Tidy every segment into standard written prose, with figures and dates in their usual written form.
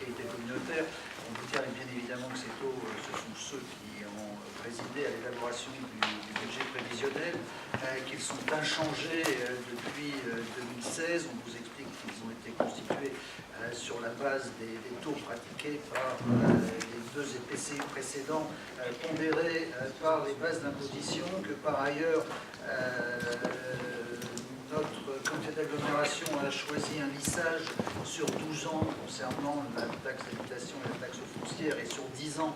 fiscalité communautaire. On vous dire bien évidemment que ces taux, ce sont ceux qui ont présidé à l'élaboration du budget prévisionnel, qu'ils sont inchangés depuis 2016. On vous explique qu'ils ont été constitués sur la base des taux pratiqués par les deux EPCI précédents, pondérés par les bases d'imposition, que par ailleurs notre comité d'agglomération a choisi un lissage sur 12 ans concernant la taxe d'habitation et la taxe foncière et sur 10 ans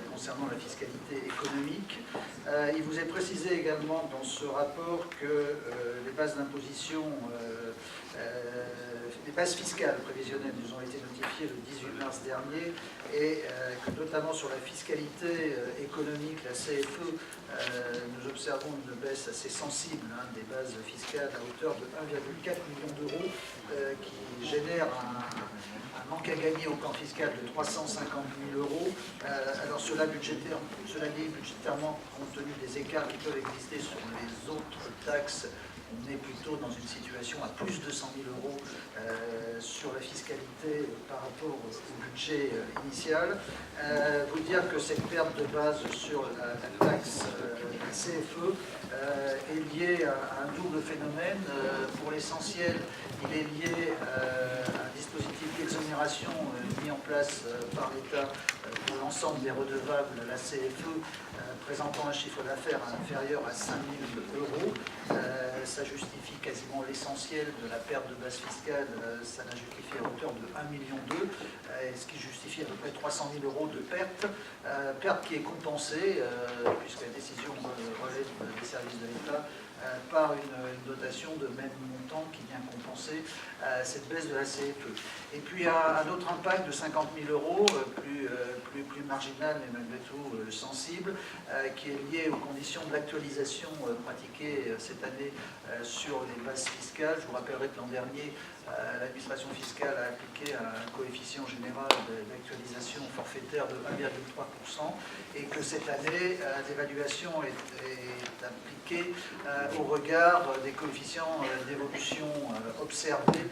concernant la fiscalité économique. Il vous est précisé également dans ce rapport que les bases d'imposition, les bases fiscales prévisionnelles nous ont été notifiées le 18 mars dernier et que notamment sur la fiscalité économique, la CFE, nous observons une baisse assez sensible des bases fiscales à hauteur de 1,4 million d'euros qui génère un manque à gagner au plan fiscal de 350 000 euros. Alors cela dit budgétairement, compte tenu des écarts qui peuvent exister sur les autres taxes, on est plutôt dans une situation à plus de 100 000 euros sur la fiscalité par rapport au budget initial. Vous dire que cette perte de base sur la taxe CFE est liée à un double phénomène. Pour l'essentiel, il est lié à un dispositif d'exonération mis en place par l'État pour l'ensemble des redevables à la CFE présentant un chiffre d'affaires inférieur à 5 000 euros. Ça justifie quasiment l'essentiel de la perte de base fiscale, ça l'a justifié à hauteur de 1,2 million, ce qui justifie à peu près 300 000 euros de perte, perte qui est compensée, puisque la décision relève des services de l'État, par une dotation de même montant qui vient compenser cette baisse de la CFE. Et puis un autre impact de 50 000 euros, plus marginal mais malgré tout sensible, qui est lié aux conditions de l'actualisation pratiquée cette année sur les bases fiscales. Je vous rappellerai que l'an dernier, l'administration fiscale a appliqué un coefficient général d'actualisation forfaitaire de 1,3% et que cette année, l'évaluation est appliquée au regard des coefficients d'évolution observés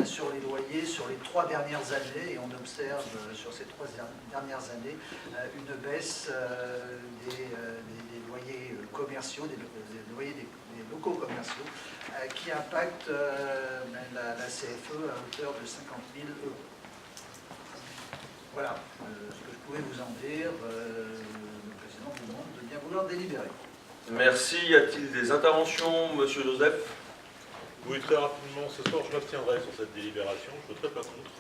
sur les loyers sur les 3 dernières années, et on observe sur ces 3 dernières années une baisse des loyers commerciaux, des loyers des locaux commerciaux, qui impacte la CFE à hauteur de 50 000 euros. Voilà ce que je pouvais vous en dire. Le président vous demande de bien vouloir délibérer. Merci. Y a-t-il des interventions, Monsieur Joseph? Oui, très rapidement, ce soir je m'abstiendrai sur cette délibération, je ne voterai pas contre,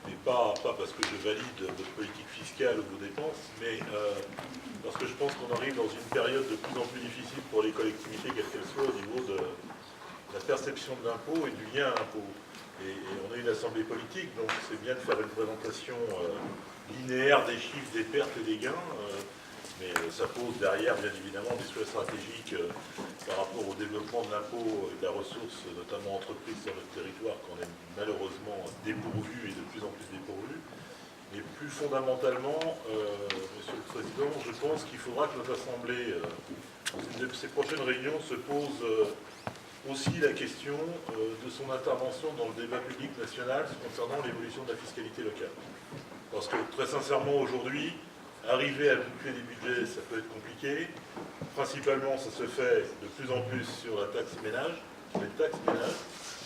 mais pas parce que je valide votre politique fiscale ou vos dépenses, mais parce que je pense qu'on arrive dans une période de plus en plus difficile pour les collectivités, quelles qu'elles soient, au niveau de la perception de l'impôt et du lien à l'impôt. Et on est une assemblée politique, donc c'est bien de faire une présentation linéaire des chiffres, des pertes et des gains, mais ça pose derrière, bien évidemment, des choix stratégiques par rapport au développement de l'impôt et de la ressource, notamment entreprise sur notre territoire, qu'on est malheureusement dépourvu et de plus en plus dépourvu. Mais plus fondamentalement, Monsieur le Président, je pense qu'il faudra que notre Assemblée, dans ces prochaines réunions, se pose aussi la question de son intervention dans le débat public national concernant l'évolution de la fiscalité locale. Parce que, très sincèrement, aujourd'hui, arriver à boucler des budgets, ça peut être compliqué. Principalement, ça se fait de plus en plus sur la taxe ménage, les taxes ménages,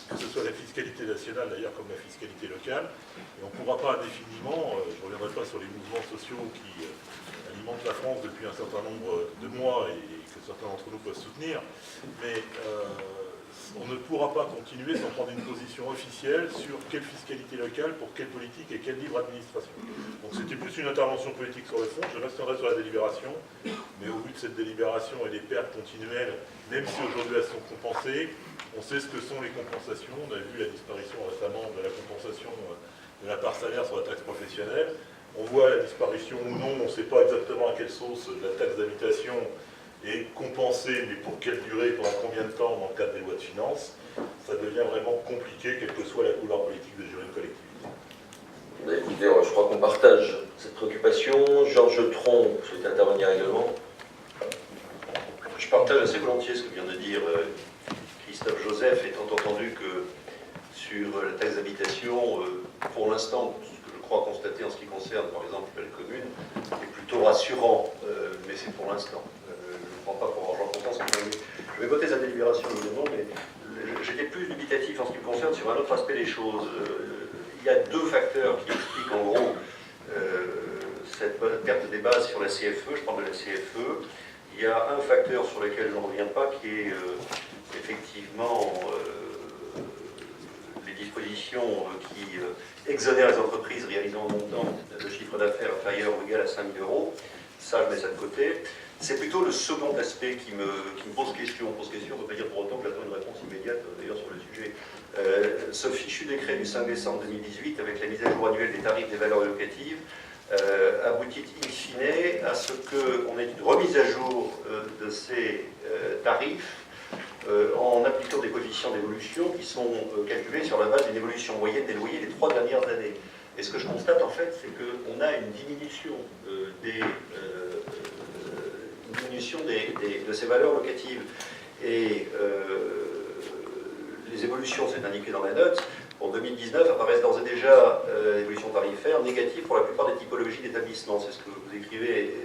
que ce soit la fiscalité nationale d'ailleurs comme la fiscalité locale. Et on ne pourra pas indéfiniment, je ne reviendrai pas sur les mouvements sociaux qui alimentent la France depuis un certain nombre de mois et que certains d'entre nous peuvent soutenir, mais on ne pourra pas continuer sans prendre une position officielle sur quelle fiscalité locale, pour quelle politique et quel livre d'administration. Donc c'était plus une intervention politique sur le fond, je resterai sur la délibération, mais au vu de cette délibération et des pertes continuelles, même si aujourd'hui elles sont compensées, on sait ce que sont les compensations. On a vu la disparition récemment de la compensation de la part salaire sur la taxe professionnelle. On voit la disparition ou non, on ne sait pas exactement à quelle sauce, de la taxe d'habitation est compensée, mais pour quelle durée, pendant combien de temps dans le cadre des lois de finances. Ça devient vraiment compliqué, quelle que soit la couleur politique de gérer une collectivité. Écoutez, je crois qu'on partage cette préoccupation. Georges Tron souhaite intervenir également. Je partage assez volontiers ce que vient de dire Christophe Joseph, étant entendu que sur la taxe d'habitation, pour l'instant, ce que je crois crois, constater en ce qui concerne, par exemple, les communes, est plutôt rassurant, mais c'est pour l'instant. Je ne prends pas pour argent comptant ce que je vais voter sa délibération, évidemment, mais j'étais plus dubitatif en ce qui me concerne sur un autre aspect des choses. Il y a deux facteurs qui expliquent en gros cette perte des bases sur la CFE, je parle de la CFE. Il y a un facteur sur lequel je n'en reviens pas, qui est effectivement les dispositions qui exonèrent les entreprises réalisant un montant de chiffre d'affaires inférieur ou égal à 5 000 €. Ça, je mets ça de côté. C'est plutôt le second aspect qui me pose question. Pose question, ça ne veut pas dire pour autant que j'attends une réponse immédiate, d'ailleurs, sur le sujet. Ce fichu décret du 5 décembre 2018, avec la mise à jour annuelle des tarifs des valeurs locatives, aboutit in fine à ce qu'on ait une remise à jour de ces tarifs en appliquant des coefficients d'évolution qui sont calculés sur la base d'une évolution moyenne des loyers des 3 dernières années. Et ce que je constate en fait, c'est qu'on a une diminution de ces valeurs locatives. Et les évolutions, c'est indiqué dans la note, en 2019 apparaissent d'ores et déjà l'évolution tarifaire négative pour la plupart des typologies d'établissements. C'est ce que vous écrivez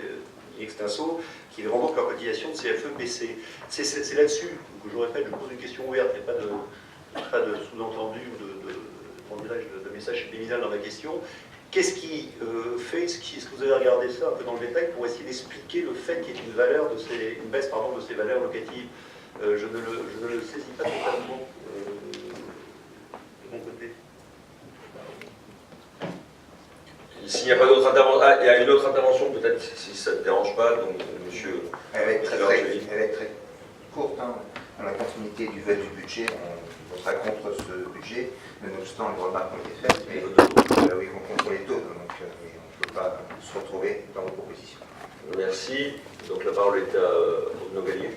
extenso, qui verront donc leur cotisation de CFE baisser. C'est là-dessus que je répète, je pose une question ouverte, il n'y a pas de sous-entendu ou de message subliminal dans ma question. Qu'est-ce qui fait, est-ce que vous avez regardé ça un peu dans le détail pour essayer d'expliquer le fait qu'il y ait une baisse de ces valeurs locatives? Je ne le saisis pas totalement de mon côté. S'il n'y a pas d'autres interventions, il y a une autre intervention peut-être si ça ne te dérange pas, donc monsieur. Elle va être très courte, hein. Dans la continuité du vote du budget, on votera contre ce budget, nonobstant les remarques qui ont été faites, mais oui, ils vont contre les taux, donc on ne peut pas se retrouver dans vos propositions. Merci. Donc la parole est à Bruno Gallier.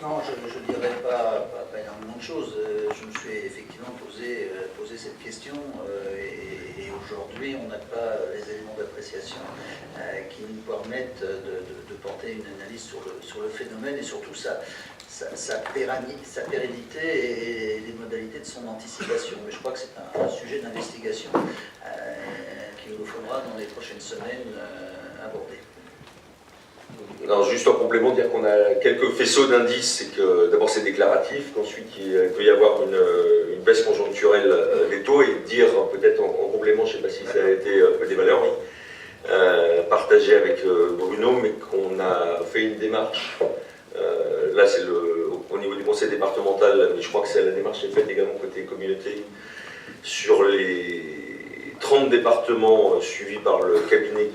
Non, je ne dirais pas énormément de choses. Je me suis effectivement posé cette question et aujourd'hui, on n'a pas les éléments d'appréciation qui nous permettent de porter une analyse sur le phénomène et surtout sa pérennité et les modalités de son anticipation. Mais je crois que c'est un sujet d'investigation qu'il nous faudra dans les prochaines semaines aborder. Alors, juste en complément, dire qu'on a quelques faisceaux d'indices, c'est que d'abord c'est déclaratif, qu'ensuite il peut y avoir une baisse conjoncturelle des taux, et dire peut-être en complément, je ne sais pas si ça a été des valeurs, partagées avec Bruno, mais qu'on a fait une démarche, là c'est au niveau du conseil départemental, mais je crois que la démarche est faite également côté communauté, sur les 30 départements suivis par le cabinet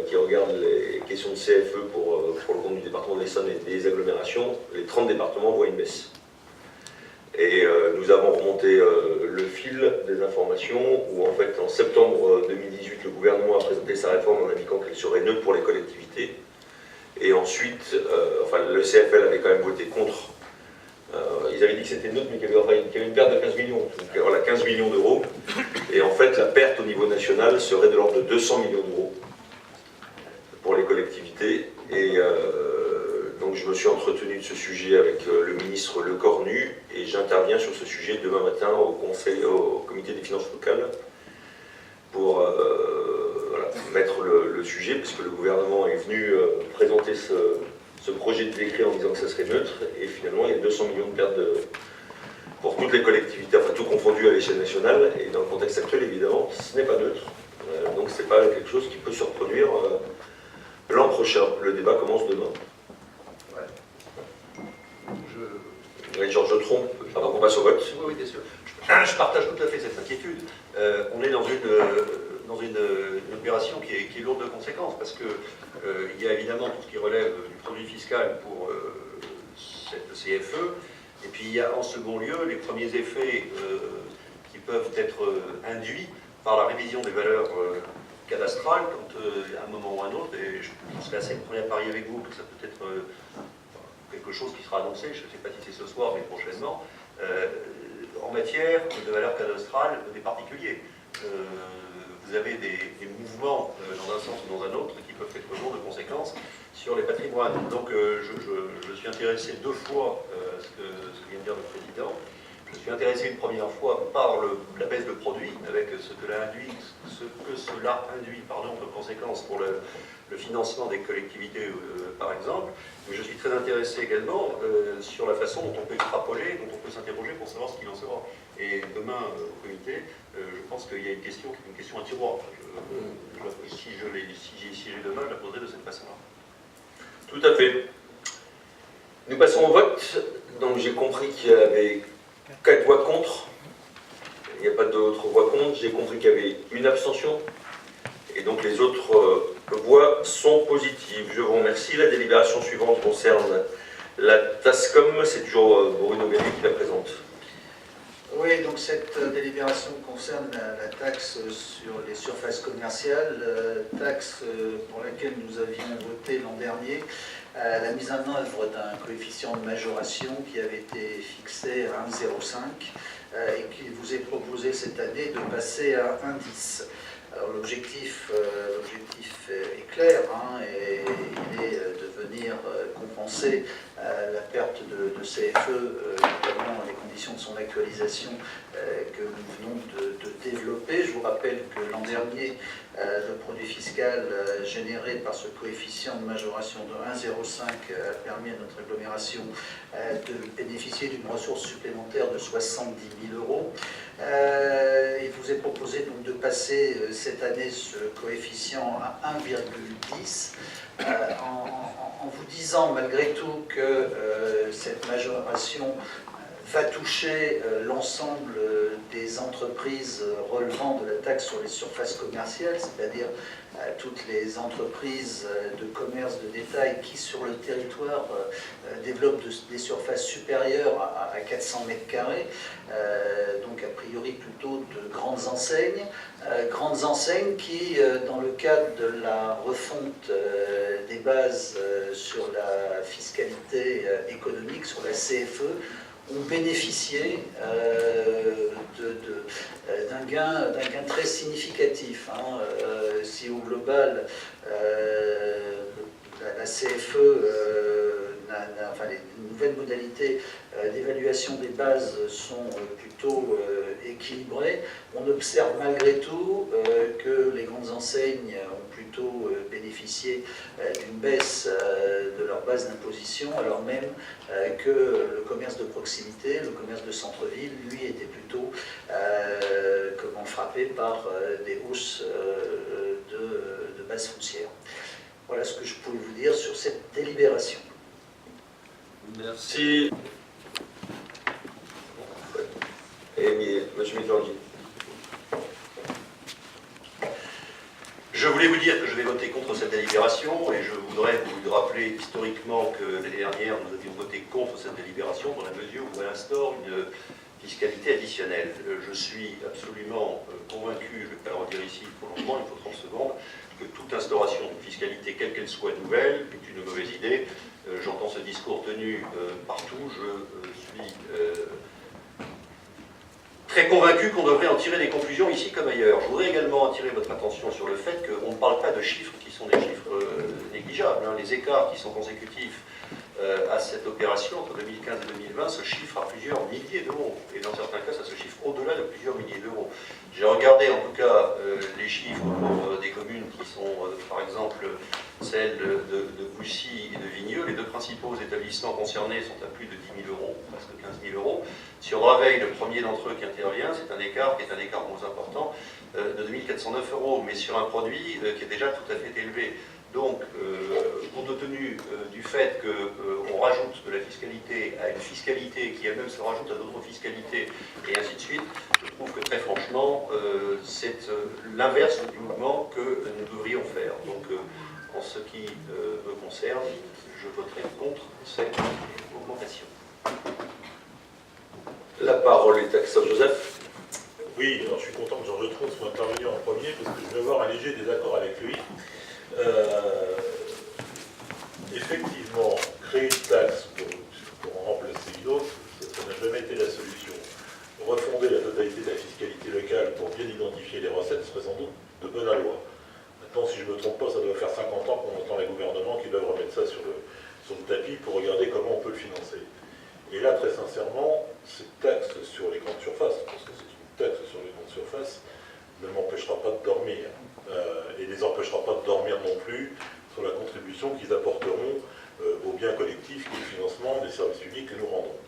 qui regarde les questions de CFE pour le compte du département de l'Essonne et des agglomérations. Les 30 départements voient une baisse. Et nous avons remonté le fil des informations où en fait en septembre 2018 le gouvernement a présenté sa réforme en indiquant qu'elle serait neutre pour les collectivités. Et ensuite, le CFL avait quand même voté contre. Ils avaient dit que c'était neutre, mais qu'il y avait une perte de 15 millions. Donc voilà, 15 millions d'euros. Et en fait, la perte au niveau national serait de l'ordre de 200 millions d'euros pour les collectivités. Et donc je me suis entretenu de ce sujet avec le ministre Lecornu et j'interviens sur ce sujet demain matin au comité des finances locales pour mettre le sujet, parce que le gouvernement est venu présenter ce projet de décret en disant que ça serait neutre, et finalement il y a 200 millions de pertes pour toutes les collectivités, enfin tout confondu à l'échelle nationale, et dans le contexte actuel évidemment ce n'est pas neutre, donc c'est pas quelque chose qui peut se reproduire l'an prochain. Le débat commence demain. Oui, Georges Tron, avant qu'on passe au vote. Oui, bien sûr. Je partage tout à fait cette inquiétude. On est dans une opération qui est lourde de conséquences, parce que il y a évidemment tout ce qui relève du produit fiscal pour cette CFE, et puis il y a en second lieu les premiers effets qui peuvent être induits par la révision des valeurs cadastrales, quand à un moment ou à un autre, et je serais assez prêt à parier avec vous que ça peut être quelque chose qui sera annoncé, je ne sais pas si c'est ce soir, mais prochainement, en matière de valeurs cadastrales des particuliers. Vous avez des mouvements dans un sens ou dans un autre qui peuvent être lourds de conséquences sur les patrimoines. Donc je suis intéressé deux fois à ce que vient de dire le Président. Je suis intéressé une première fois par la baisse de produits, avec ce que cela induit comme conséquence pour le financement des collectivités, par exemple. Mais je suis très intéressé également sur la façon dont on peut extrapoler, dont on peut s'interroger pour savoir ce qu'il en sera. Et demain, au comité, je pense qu'il y a une question qui est une question à tiroir. Si j'ai demain, je la poserai de cette façon-là. Tout à fait. Nous passons au vote. Donc j'ai compris qu'il y avait 4 voix contre. Il n'y a pas d'autres voix contre. J'ai compris qu'il y avait une abstention. Et donc les autres voix sont positives. Je vous remercie. La délibération suivante concerne la TASCOM. C'est toujours Bruno Galli qui la présente. Oui, donc cette délibération concerne la taxe sur les surfaces commerciales, taxe pour laquelle nous avions voté l'an dernier la mise en œuvre d'un coefficient de majoration qui avait été fixé à 1,05 et qui vous est proposé cette année de passer à 1,10. Alors l'objectif est clair, et il est de venir compenser la perte de CFE, notamment les conditions de son actualisation que nous venons de développer. Je vous rappelle que l'an dernier, le produit fiscal généré par ce coefficient de majoration de 1,05 a permis à notre agglomération de bénéficier d'une ressource supplémentaire de 70 000 €. Il vous est proposé donc de passer cette année ce coefficient à 1,10 en vous disant malgré tout que cette majoration va toucher l'ensemble des entreprises relevant de la taxe sur les surfaces commerciales, c'est-à-dire toutes les entreprises de commerce de détail qui, sur le territoire, développent des surfaces supérieures à 400 mètres carrés, donc a priori plutôt de grandes enseignes qui, dans le cadre de la refonte des bases sur la fiscalité économique, sur la CFE, ont bénéficié d'un gain très significatif. Si au global, la CFE, les nouvelles modalités d'évaluation des bases sont plutôt équilibrées, on observe malgré tout que les grandes enseignes ont plutôt bénéficié d'une baisse de leur base d'imposition, alors même que le commerce de proximité, le commerce de centre-ville, lui, était plutôt frappé par des hausses de base foncière. Voilà ce que je pouvais vous dire sur cette délibération. Merci. Et monsieur Mitterrand. Je voulais vous dire que je vais voter contre cette délibération et je voudrais vous rappeler historiquement que l'année dernière nous avions voté contre cette délibération dans la mesure où elle instaure une fiscalité additionnelle. Je suis absolument convaincu, je ne vais pas le redire ici pour longtemps, il faut 30 secondes, que toute instauration de fiscalité, quelle qu'elle soit nouvelle, est une mauvaise idée. J'entends ce discours tenu partout, je suis très convaincu qu'on devrait en tirer des conclusions ici comme ailleurs. Je voudrais également attirer votre attention sur le fait qu'on ne parle pas de chiffres qui sont des chiffres négligeables. Les écarts qui sont consécutifs à cette opération entre 2015 et 2020 se chiffrent à plusieurs milliers d'euros. Et dans certains cas, ça se chiffre au-delà de plusieurs milliers d'euros. J'ai regardé en tout cas les chiffres pour des communes qui sont, par exemple, celles de Boussy et de Vigneux. Les deux principaux établissements concernés sont à plus de 10 000 €, presque 15 000 €. Sur Draveil, le premier d'entre eux qui intervient, c'est un écart qui est un écart moins important de 2 409 €, mais sur un produit qui est déjà tout à fait élevé. Donc, compte tenu du fait qu'on rajoute de la fiscalité à une fiscalité qui elle-même se rajoute à d'autres fiscalités, et ainsi de suite, je trouve que très franchement, c'est l'inverse du mouvement que nous devrions faire. Donc, en ce qui me concerne, je voterai contre cette augmentation. La parole est à Christophe Joseph. Oui, alors je suis content que Georges Tron soit intervenu en premier parce que je vais avoir un léger désaccord avec lui. Effectivement, créer une taxe pour en remplacer une autre, ça n'a jamais été la solution. Refonder la totalité de la fiscalité locale pour bien identifier les recettes serait sans doute de bonne loi. Maintenant, si je ne me trompe pas, ça doit faire 50 ans qu'on entend les gouvernements qui doivent remettre ça sur le tapis pour regarder comment on peut le financer. Et là, très sincèrement, cette taxe sur les grandes surfaces, parce que c'est une taxe sur les grandes surfaces, ne m'empêchera pas de dormir. Et ne les empêchera pas de dormir non plus sur la contribution qu'ils apporteront au bien collectif qui est le financement des services publics que nous rendons.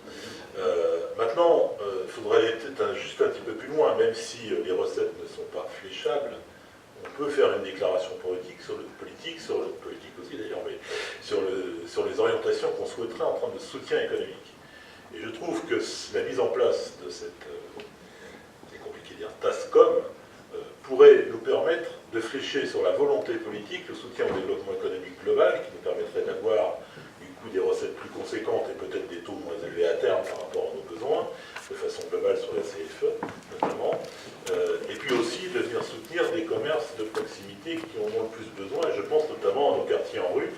Maintenant, il faudrait aller peut-être juste un petit peu plus loin, même si les recettes ne sont pas fléchables, on peut faire une déclaration politique sur le politique aussi d'ailleurs, mais sur les orientations qu'on souhaiterait en termes de soutien économique. Et je trouve que la mise en place de cette, c'est compliqué de dire, TASCOM, pourrait nous permettre de flécher sur la volonté politique le soutien au développement économique global, qui nous permettrait d'avoir du coup des recettes plus conséquentes et peut-être des taux moins élevés à terme par rapport à nos besoins, de façon globale sur la CFE notamment, et puis aussi de venir soutenir des commerces de proximité qui en ont le plus besoin, et je pense notamment à nos quartiers en rue,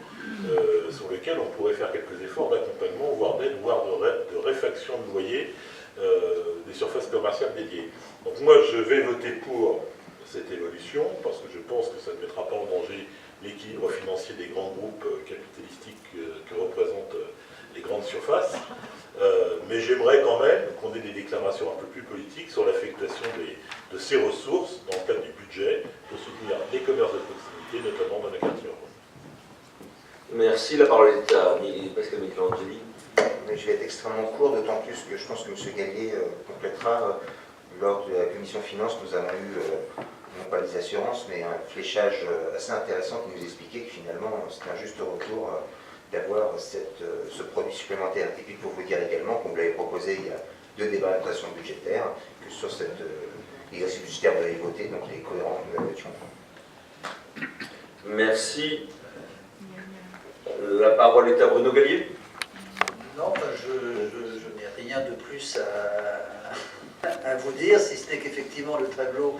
sur lesquels on pourrait faire quelques efforts d'accompagnement, voire d'aide, voire de réfaction de loyer des surfaces commerciales dédiées. Donc moi je vais voter pour cette évolution, parce que je pense que ça ne mettra pas en danger l'équilibre financier des grands groupes capitalistiques que représentent les grandes surfaces. Mais j'aimerais quand même qu'on ait des déclarations un peu plus politiques sur l'affectation de ces ressources dans le cadre du budget pour soutenir les commerces de proximité, notamment dans les quartiers urbains. Merci, la parole est à Pascal Michelangeli. Mais je vais être extrêmement court, d'autant plus que je pense que M. Gallier complétera. Lors de la commission finance, nous avons eu, non pas des assurances, mais un fléchage assez intéressant qui nous expliquait que finalement, c'était un juste retour d'avoir ce produit supplémentaire. Et puis pour vous dire également qu'on vous l'avait proposé il y a 2 débats d'adaptation budgétaire, que sur cette exercice budgétaire vous avez voté, donc il est cohérent de la votation. Merci. La parole est à Bruno Gallier. Non, je n'ai rien de plus à vous dire, si ce n'est qu'effectivement le tableau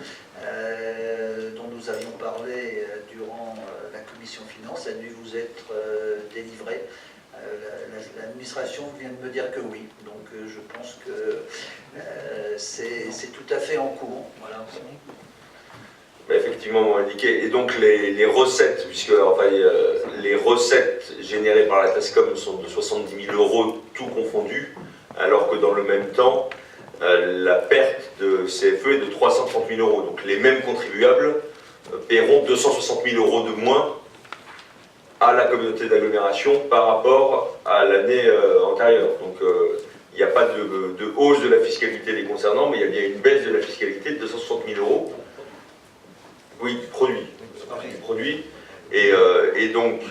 dont nous avions parlé durant la commission finance a dû vous être délivré. L'administration vient de me dire que oui, donc je pense que c'est tout à fait en cours. Voilà. Effectivement indiqué. Et donc les recettes, puisque enfin, les recettes générées par la TASCOM sont de 70 000 € tout confondu, alors que dans le même temps, la perte de CFE est de 330 000 €. Donc les mêmes contribuables paieront 260 000 € de moins à la communauté d'agglomération par rapport à l'année antérieure. Donc il n'y a pas de hausse de la fiscalité les concernant, mais il y a bien une baisse de la fiscalité de 260 000 €. Oui, produit. Et donc,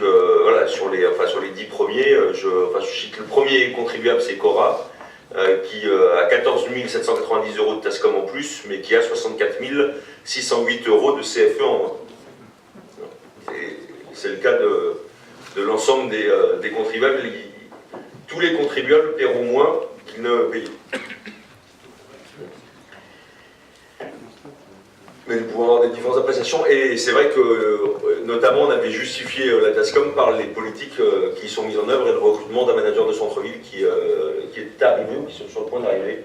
voilà, sur les 10 premiers, je cite le premier contribuable, c'est Cora, qui a 14 790 € de TASCOM en plus, mais qui a 64 608 € de CFE en moins. C'est le cas de l'ensemble des contribuables. Tous les contribuables paieront moins qu'ils ne payaient. Mais nous pouvons avoir des différentes appréciations, et c'est vrai que, notamment, on avait justifié la TASCOM par les politiques qui sont mises en œuvre et le recrutement d'un manager de centre-ville qui est arrivé, ou qui sont sur le point d'arriver,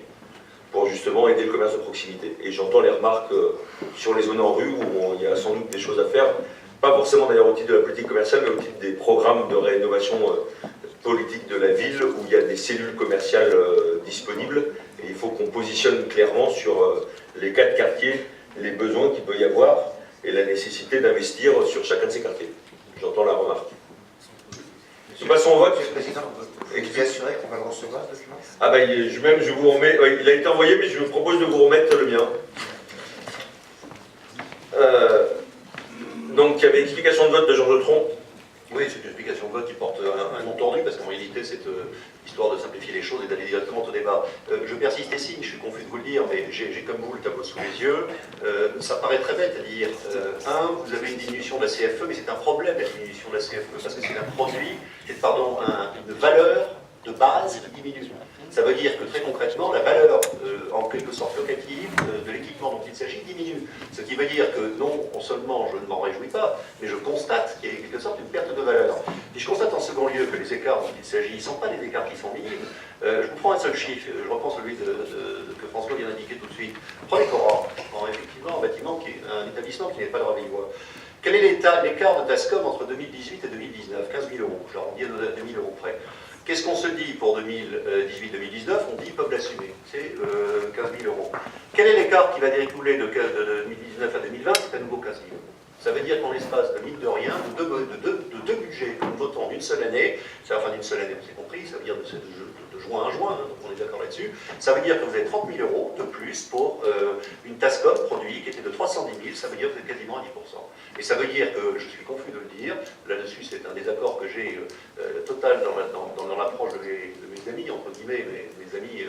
pour justement aider le commerce de proximité. Et j'entends les remarques sur les zones en rue où il y a sans doute des choses à faire, pas forcément d'ailleurs au titre de la politique commerciale, mais au titre des programmes de rénovation politique de la ville, où il y a des cellules commerciales disponibles, et il faut qu'on positionne clairement sur les 4 quartiers les besoins qu'il peut y avoir et la nécessité d'investir sur chacun de ces quartiers. J'entends la remarque. Nous passons au vote. Monsieur le Président, vous assurez qu'on va le recevoir, ce document? Ah ben, je vous remets, il a été envoyé, mais je vous propose de vous remettre le mien. Donc, il y avait explication de vote de Georges Tron. Oui, c'est une explication de vote qui porte un nom tordu, parce qu'en réalité, c'est histoire de simplifier les choses et d'aller directement au débat. Je persiste et signe, je suis confus de vous le dire, mais j'ai comme vous le tableau sous les yeux. Ça paraît très bête à dire. Vous avez une diminution de la CFE, mais c'est un problème, la diminution de la CFE, parce que c'est un produit, une valeur de base qui diminue. Ça veut dire que très concrètement, la valeur, en quelque sorte locative, de l'équipement dont il s'agit diminue. Ce qui veut dire que non seulement je ne m'en réjouis pas, mais je constate qu'il y a en quelque sorte une perte de valeur. Et je constate en second lieu que les écarts dont il s'agit ne sont pas des écarts qui sont minimes. Je vous prends un seul chiffre, je reprends celui que François vient d'indiquer tout de suite. Prenez Cora, effectivement un bâtiment qui est un établissement qui n'est pas de Ravillois. Quel est l'écart de TASCOM entre 2018 et 2019? 15 000 €, je l'arrondis à 2 000 € près. Qu'est-ce qu'on se dit pour 2018-2019? On dit ils peuvent l'assumer, c'est 15 000 euros. Quel est l'écart qui va découler de 2019 à 2020? C'est à nouveau 15 000 euros. Ça veut dire qu'en l'espace de mine de rien, de deux budgets que nous votons d'une seule année, enfin d'une seule année, on s'est compris, ça veut dire de juin à juin, hein, donc on est d'accord là-dessus, ça veut dire que vous avez 30 000 euros de plus pour une Tascom produit qui était de 310 000, ça veut dire que vous êtes quasiment à 10%. Et ça veut dire que, je suis confus de le dire, là-dessus c'est un désaccord que j'ai total dans l'approche de mes amis, entre guillemets, mes amis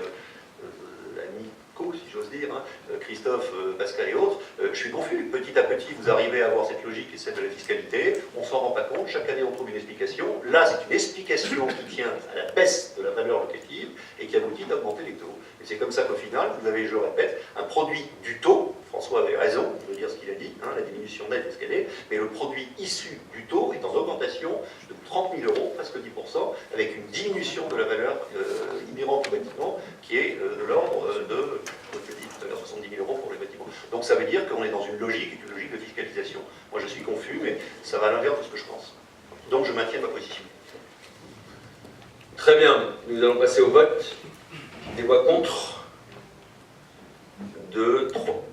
amicaux, si j'ose dire, hein, Christophe, Pascal et autres, je suis confus. Petit à petit, vous arrivez à avoir cette logique qui est celle de la fiscalité, on s'en rend pas compte, chaque année on trouve une explication. Là, c'est une explication qui tient à la baisse de la valeur locative et qui aboutit à augmenter les taux. Et c'est comme ça qu'au final, vous avez, je le répète, un produit du taux. François avait raison de dire ce qu'il a dit, hein, la diminution nette est ce qu'elle est, mais le produit issu du taux est en augmentation de 30 000 euros, presque 10%, avec une diminution de la valeur inhérente au bâtiment qui est de l'ordre de, comme je l'ai dit tout à l'heure, 70 000 euros pour les bâtiments. Donc ça veut dire qu'on est dans une logique de fiscalisation. Moi je suis confus, mais ça va à l'inverse de ce que je pense. Donc je maintiens ma position. Très bien, nous allons passer au vote. Des voix contre. 2, 3.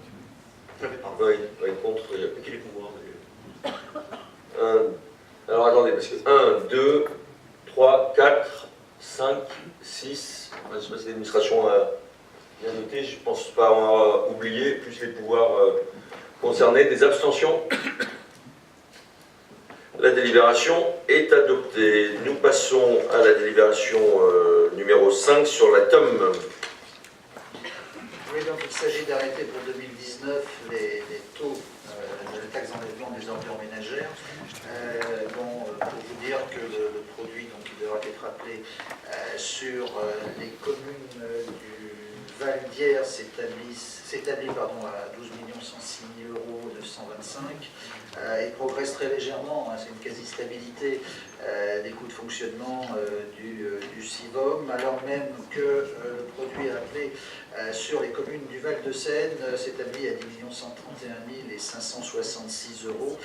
Oui, contre. Qui les pouvoirs Alors attendez, parce que 1, 2, 3, 4, 5, 6. Je ne sais pas si l'administration a bien noté, je ne pense pas en avoir oublié, plus les pouvoirs concernés. Des abstentions? La délibération est adoptée. Nous passons à la délibération numéro 5 sur la TOM. Oui, donc il s'agit d'arrêter pour 2019 les taux de la taxe d'enlèvement des ordures ménagères. Pour vous dire que le produit donc, qui devra être appelé sur les communes du Val d'Hier s'établit à 12 106 925 et progresse très légèrement, hein, c'est une quasi-stabilité des coûts de fonctionnement du CIVOM, alors même que le produit appelé sur les communes du Val-de-Seine s'établit à 10 131 566 euros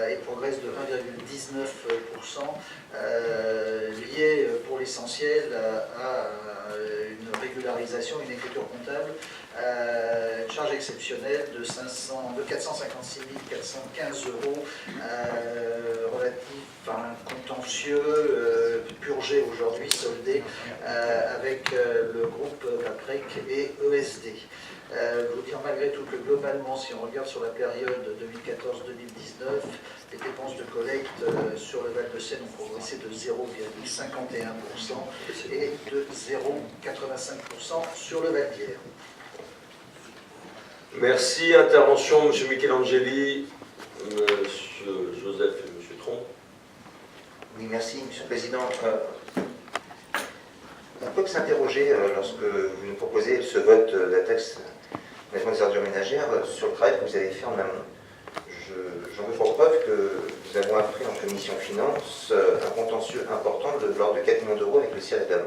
et progresse de 1,19%, lié pour l'essentiel à une régularisation, une écriture comptable, une charge exceptionnelle de 456 415 euros relatif à un contentieux purgé aujourd'hui, soldé avec le groupe Paprec et ESD. Je vous dire malgré tout que globalement, si on regarde sur la période 2014-2019, les dépenses de collecte sur le Val-de-Seine ont progressé de 0,51% et de 0,85% sur le Val d'Hier. Merci. Intervention, M. Michelangeli, M. Joseph et M. Tron. Oui, merci, M. le Président. On peut s'interroger lorsque vous nous proposez ce vote de la taxe d'enlèvement des ordures ménagères sur le travail que vous avez fait en amont. J'en veux pour preuve que nous avons appris en commission finance un contentieux important de l'ordre de 4 millions d'euros avec le CIREDOM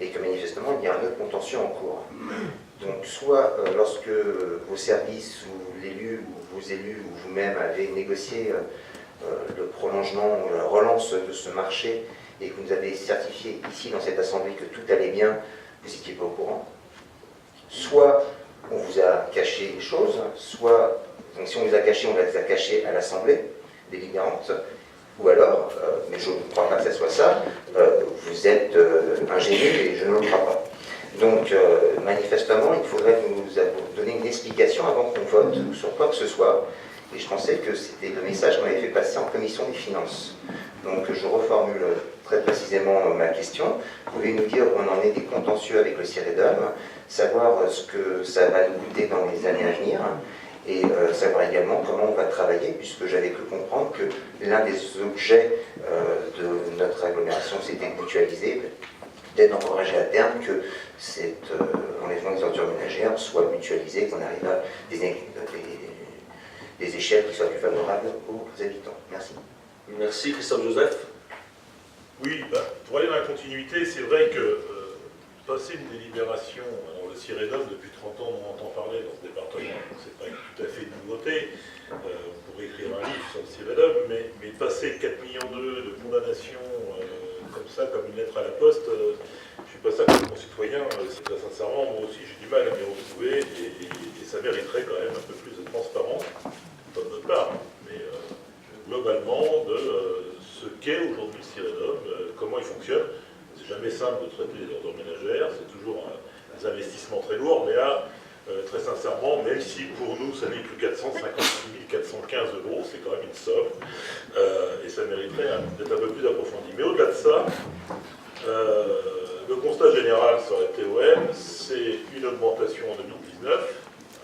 et que manifestement il y a un autre contentieux en cours. Donc soit lorsque vos services ou l'élu ou vos élus ou vous-même avez négocié le prolongement ou la relance de ce marché et que vous nous avez certifié ici dans cette assemblée que tout allait bien, vous n'étiez pas au courant. Soit on vous a caché les choses, soit, donc si on les a cachées, on les a cachées à l'assemblée délibérante, ou alors, mais je ne crois pas que ce soit ça, vous êtes ingénieux et je ne le crois pas. Donc, manifestement, il faudrait nous donner une explication avant qu'on vote sur quoi que ce soit. Et je pensais que c'était le message qu'on avait fait passer en commission des finances. Donc, je reformule très précisément ma question. Pouvez nous dire où on en est des contentieux avec le CIREDOM, savoir ce que ça va nous coûter dans les années à venir, et savoir également comment on va travailler, puisque j'avais cru comprendre que l'un des objets de notre agglomération, c'était de mutualiser, peut-être encourager à terme que cet enlèvement des ordures ménagères soit mutualisé, qu'on arrive à des échelles qui soient plus favorables aux habitants. Merci. Merci. Christophe Joseph. Oui, pour aller dans la continuité, c'est vrai que passer une délibération, alors le CIREDOM, depuis 30 ans, on entend parler dans ce département, donc c'est pas tout à fait une nouveauté, on pourrait écrire un livre sur le CIREDOM, mais passer 4,2 millions de condamnations comme ça, comme une lettre à la poste. Je suis pas ça comme concitoyen, très sincèrement, moi aussi j'ai du mal à m'y retrouver et ça mériterait quand même un peu plus de transparence, pas de notre part, mais globalement de ce qu'est aujourd'hui le Cyrédom, comment il fonctionne. C'est jamais simple de traiter les ordures ménagères, c'est toujours des investissements très lourds, mais là, très sincèrement, même si pour nous ça n'est plus 456 415 €, c'est quand même une somme, et ça mériterait d'être un peu plus approfondi. Mais au-delà de ça, le constat général sur la TOM, c'est une augmentation en 2019,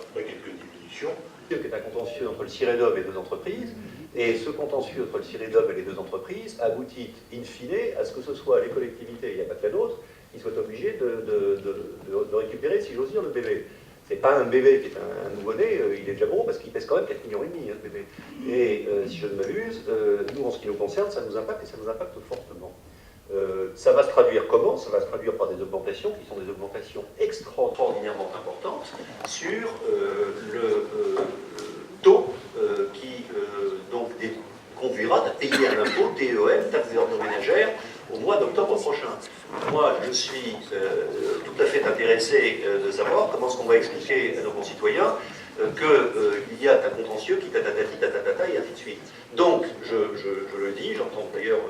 après quelques diminutions. Qui est un contentieux entre le Cyrédom et deux entreprises, et ce contentieux entre le Cyrédom et les deux entreprises aboutit in fine à ce que ce soit les collectivités, il n'y a pas que la nôtre, qui soient obligés de récupérer, si j'ose dire, le bébé. C'est pas un bébé qui est un nouveau-né, il est déjà gros parce qu'il pèse quand même 4,5 millions, hein, ce bébé. Et si je ne m'abuse, nous, en ce qui nous concerne, ça nous impacte et ça nous impacte fortement. Ça va se traduire comment? Ça va se traduire par des augmentations qui sont des augmentations extraordinairement importantes sur le taux qui donc conduira à payer un impôt TEOM, taxe des ordures ménagères, au mois d'octobre prochain. Moi, je suis tout à fait intéressé de savoir comment est-ce qu'on va expliquer à nos concitoyens qu'il y a un contentieux qui tatatati, tatatata, et ainsi de suite. Donc, je le dis, j'entends d'ailleurs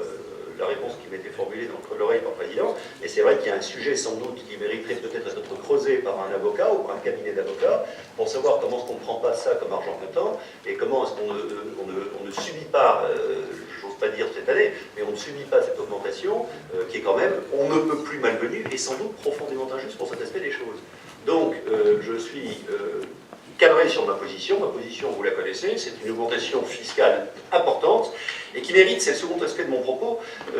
la réponse qui m'a été formulée dans l'oreille par le président, et c'est vrai qu'il y a un sujet sans doute qui mériterait peut-être d'être creusé par un avocat ou par un cabinet d'avocats pour savoir comment est-ce qu'on ne prend pas ça comme argent comptant et comment est-ce qu'on ne subit pas, j'ose pas dire cette année, mais on ne subit pas cette augmentation qui est quand même, on ne peut plus malvenue et sans doute profondément injuste pour cet aspect des choses. Donc, je suis cadré sur ma position, vous la connaissez, c'est une augmentation fiscale importante et qui mérite, c'est le second aspect de mon propos,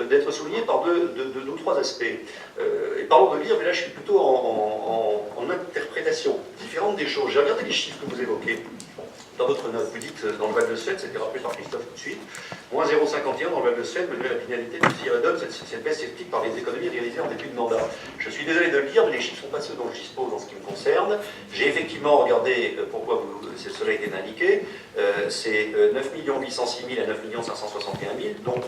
d'être souligné par deux ou trois aspects. Et parlons de lire, mais là je suis plutôt en interprétation différente des choses. J'ai regardé les chiffres que vous évoquez dans votre note. Vous dites dans le Val de Suède, c'était rappelé par Christophe tout de suite, moins 0,51 dans le Val de Suède, malgré la finalité du Cyrédom, cette baisse s'explique par les économies réalisées en début de mandat. Je suis désolé de le dire, mais les chiffres ne sont pas ceux dont je dispose en ce qui me concerne. J'ai effectivement regardé pourquoi cela a été indiqué. C'est 9 806 000 à 9 561 000. Donc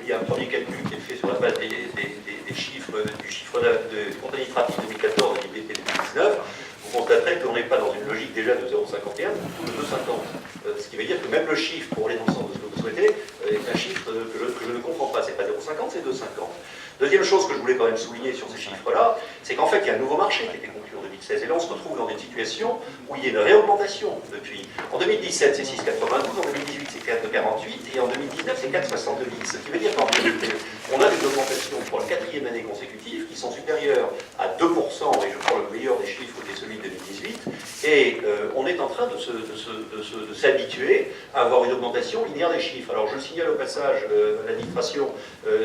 il y a un premier calcul qui est fait sur la base des chiffres du chiffre de compte administratif 2014 et du BP 2019. Vous constaterez qu'on n'est pas dans une logique déjà de 0,51, mais de 2,50. Ce qui veut dire que même le chiffre, pour aller dans le sens de ce que vous souhaitez, est un chiffre que je ne comprends pas. C'est pas 0,50, c'est 2,50. Deuxième chose que je voulais quand même souligner sur ces chiffres-là, c'est qu'en fait, il y a un nouveau marché qui a été conclu en 2016. Et là, on se retrouve dans une situation où il y a une réaugmentation depuis. En 2017, c'est 6,92, en 2018, c'est 4,48, et en 2019, c'est 4,70. Ce qui veut dire qu'en réalité, on a des augmentations pour la 4e année consécutive qui sont supérieures à 2%, et je prends le meilleur des chiffres qui est celui de 2018, et on est en train de s'habituer à avoir une augmentation linéaire des chiffres. Alors je signale au passage à l'administration,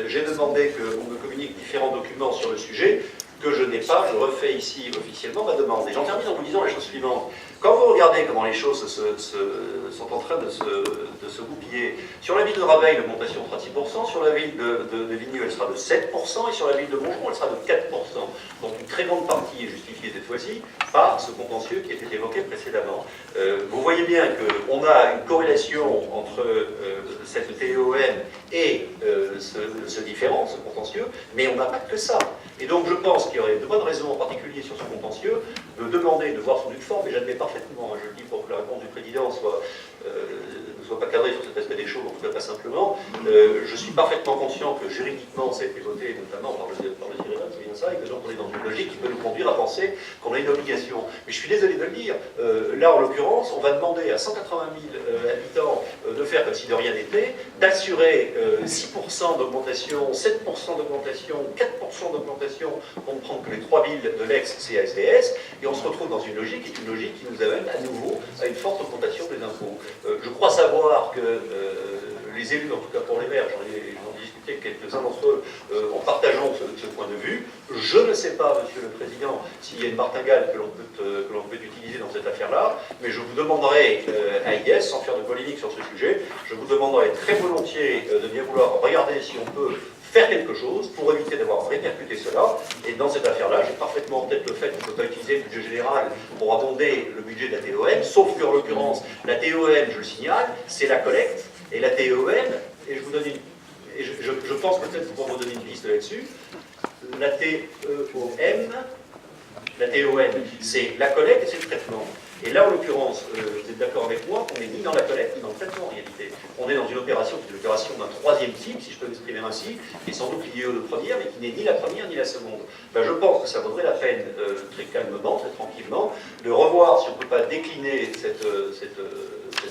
j'ai demandé qu'on me communique différents documents sur le sujet, que je n'ai pas, je refais ici officiellement ma demande. Et j'en termine en vous disant la chose suivante. Quand vous regardez comment les choses sont en train de se goupiller, sur la ville de Raveil, l'augmentation sera de 6%, sur la ville de Vigny, elle sera de 7%, et sur la ville de Montgeron, elle sera de 4%. Donc une très grande partie est justifiée cette fois-ci par ce contentieux qui était évoqué précédemment. Vous voyez bien qu'on a une corrélation entre cette TEOM et ce différent, ce contentieux, mais on n'a pas que ça. Et donc je pense qu'il y aurait de bonnes raisons, en particulier sur ce contentieux, de demander de voir son une forme, et j'admets parfaitement, je le dis pour que la réponse du président ne soit pas cadrée sur cet aspect des choses, en tout cas pas simplement. Je suis parfaitement conscient que juridiquement ça a été voté, notamment par le Cyrédom, c'est bien ça, et que donc on est dans une logique qui peut nous conduire à penser qu'on a une obligation. Mais je suis désolé de le dire, là en l'occurrence, on va demander à 180 000 habitants de faire comme si de rien n'était, d'assurer 6% d'augmentation, 7% d'augmentation, 4% d'augmentation, on ne prend que les 3 villes de l'ex-CSDS, et on se retrouve dans une logique qui est une logique qui nous amène à nouveau à une forte augmentation des impôts. Je crois savoir que les élus, en tout cas pour les maires, j'en ai discuté avec quelques-uns d'entre eux, en partageant ce point de vue. Je ne sais pas, Monsieur le Président, s'il y a une martingale que l'on peut utiliser dans cette affaire-là, mais je vous demanderai à IS, sans faire de polémique sur ce sujet, je vous demanderai très volontiers de bien vouloir regarder si on peut faire quelque chose pour éviter d'avoir répercuté cela. Et dans cette affaire-là, j'ai parfaitement en tête le fait qu'on ne peut pas utiliser le budget général pour abonder le budget de la TEOM, sauf qu'en l'occurrence, la TEOM, je le signale, c'est la collecte, et la TEOM, et je vous donne et je pense peut-être pour vous donner une piste là-dessus, la TEOM, c'est la collecte et c'est le traitement. Et là, en l'occurrence, vous êtes d'accord avec moi qu'on n'est ni dans la collecte ni dans le traitement en réalité. On est dans une opération qui est l'opération d'un troisième type, si je peux m'exprimer ainsi, qui est sans doute liée aux deux premières, mais qui n'est ni la première ni la seconde. Ben, je pense que ça vaudrait la peine, très calmement, très tranquillement, de revoir si on ne peut pas décliner cette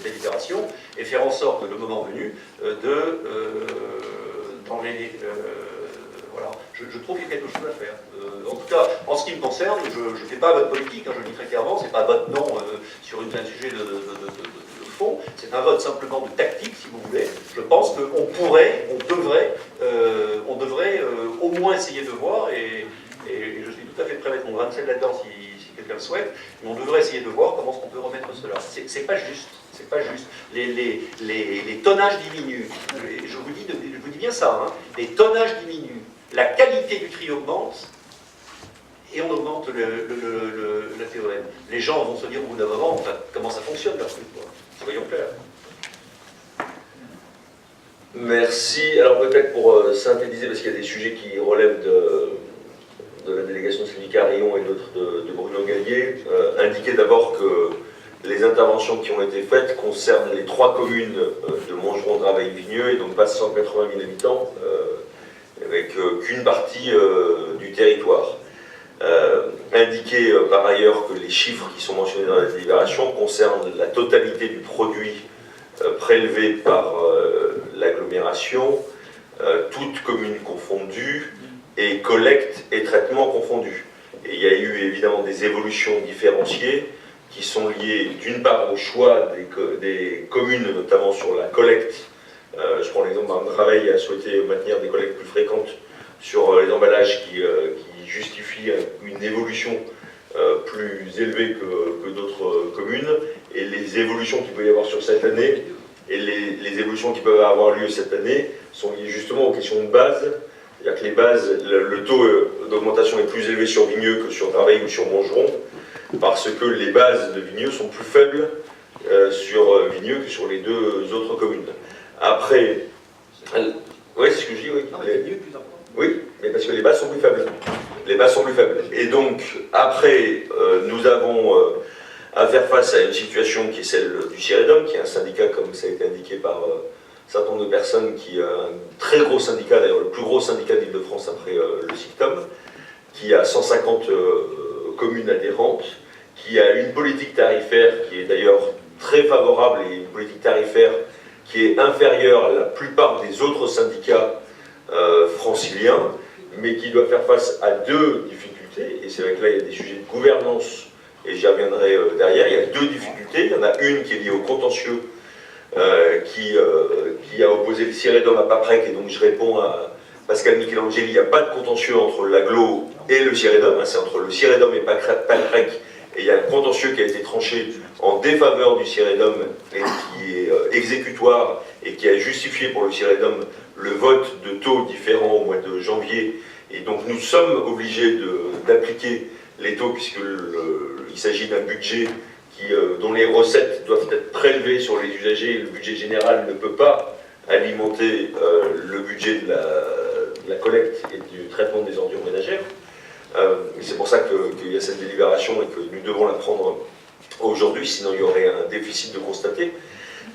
délibération et faire en sorte, le moment venu, voilà. Je trouve qu'il y a quelque chose à faire. En tout cas, en ce qui me concerne, je ne fais pas vote politique, hein, je le dis très clairement, c'est pas un vote non sur un sujet de fond, c'est un vote simplement de tactique, si vous voulez. Je pense qu'on devrait au moins essayer de voir, et je suis tout à fait prêt à mettre mon grain de sel là-dedans si quelqu'un le souhaite, mais on devrait essayer de voir comment on peut remettre cela. C'est pas juste. C'est pas juste. Les tonnages diminuent. Je vous dis bien ça. Hein. Les tonnages diminuent. La qualité du tri augmente et on augmente la TEOM. Les gens vont se dire au bout d'un moment, enfin, comment ça fonctionne leur truc, quoi. Soyons clairs. Merci. Alors peut-être pour synthétiser, parce qu'il y a des sujets qui relèvent de la délégation de syndicat Rion et d'autres de Bruno Gallier, indiquer d'abord que les interventions qui ont été faites concernent les 3 communes de Montgeron, Draveil, Vigneux, et donc pas 180 000 habitants, avec qu'une partie du territoire. Indiquer par ailleurs que les chiffres qui sont mentionnés dans la délibération concernent la totalité du produit prélevé par l'agglomération, toutes communes confondues, et collecte et traitement confondus. Et il y a eu évidemment des évolutions différenciées qui sont liées d'une part au choix des communes, notamment sur la collecte. Je prends l'exemple d'un Draveil a souhaité maintenir des collectes plus fréquentes sur les emballages qui justifient une évolution plus élevée que d'autres communes, et les évolutions qu'il peut y avoir sur cette année et les évolutions qui peuvent avoir lieu cette année sont liées justement aux questions de base. C'est-à-dire que les bases, le taux d'augmentation est plus élevé sur Vigneux que sur Draveil ou sur Montgeron, parce que les bases de Vigneux sont plus faibles sur Vigneux que sur les 2 autres communes. Après, oui, c'est ce que je dis, oui. Non, mais Vigneux est plus important. Oui, mais parce que les bases sont plus faibles. Les bases sont plus faibles. Et donc, après, nous avons à faire face à une situation qui est celle du CIREDOM, qui est un syndicat, comme ça a été indiqué par un certain nombre de personnes, qui a un très gros syndicat, d'ailleurs le plus gros syndicat d'Île-de-France après le SICTOM, qui a 150 communes adhérentes, qui a une politique tarifaire qui est d'ailleurs très favorable, et une politique tarifaire qui est inférieure à la plupart des autres syndicats franciliens, mais qui doit faire face à 2 difficultés, et c'est vrai que là il y a des sujets de gouvernance, et j'y reviendrai derrière. Il y a 2 difficultés. Il y en a une qui est liée au contentieux, qui a opposé le CIREDOM à Paprec, et donc je réponds à Pascal Michelangeli, il n'y a pas de contentieux entre l'agglo et le CIREDOM, c'est entre le CIREDOM et Paprec, et il y a un contentieux qui a été tranché en défaveur du CIREDOM et qui est exécutoire, et qui a justifié pour le CIREDOM le vote de taux différents au mois de janvier, et donc nous sommes obligés d'appliquer les taux, puisqu'il s'agit d'un budget dont les recettes doivent être prélevées sur les usagers, et le budget général ne peut pas alimenter le budget de la collecte et du traitement des ordures ménagères. C'est pour ça qu'il y a cette délibération et que nous devons la prendre aujourd'hui, sinon il y aurait un déficit de constater.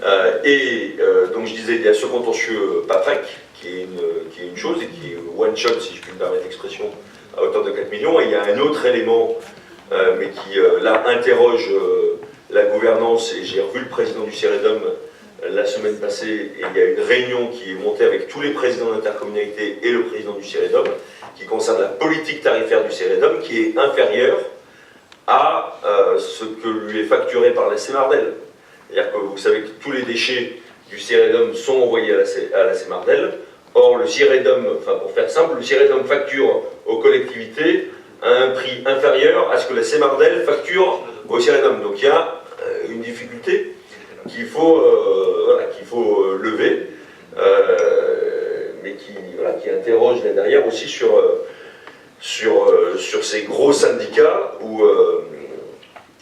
Donc je disais, il y a ce contentieux Paprec, qui est une chose, et qui est one shot, si je puis me permettre l'expression, à hauteur de 4 millions, et il y a un autre élément, mais qui là interroge la gouvernance, et j'ai revu le président du CIREDOM la semaine passée, et il y a une réunion qui est montée avec tous les présidents d'intercommunalité et le président du CIREDOM, qui concerne la politique tarifaire du CIREDOM, qui est inférieure à ce que lui est facturé par la Sémardelle. C'est-à-dire que vous savez que tous les déchets du CIREDOM sont envoyés à la Sémardelle. Or, le CIREDOM, enfin pour faire simple, le CIREDOM facture aux collectivités à un prix inférieur à ce que la Sémardelle facture au CIREDOM. Donc il y a une difficulté qu'il faut lever, mais qui interroge là derrière aussi sur ces gros syndicats où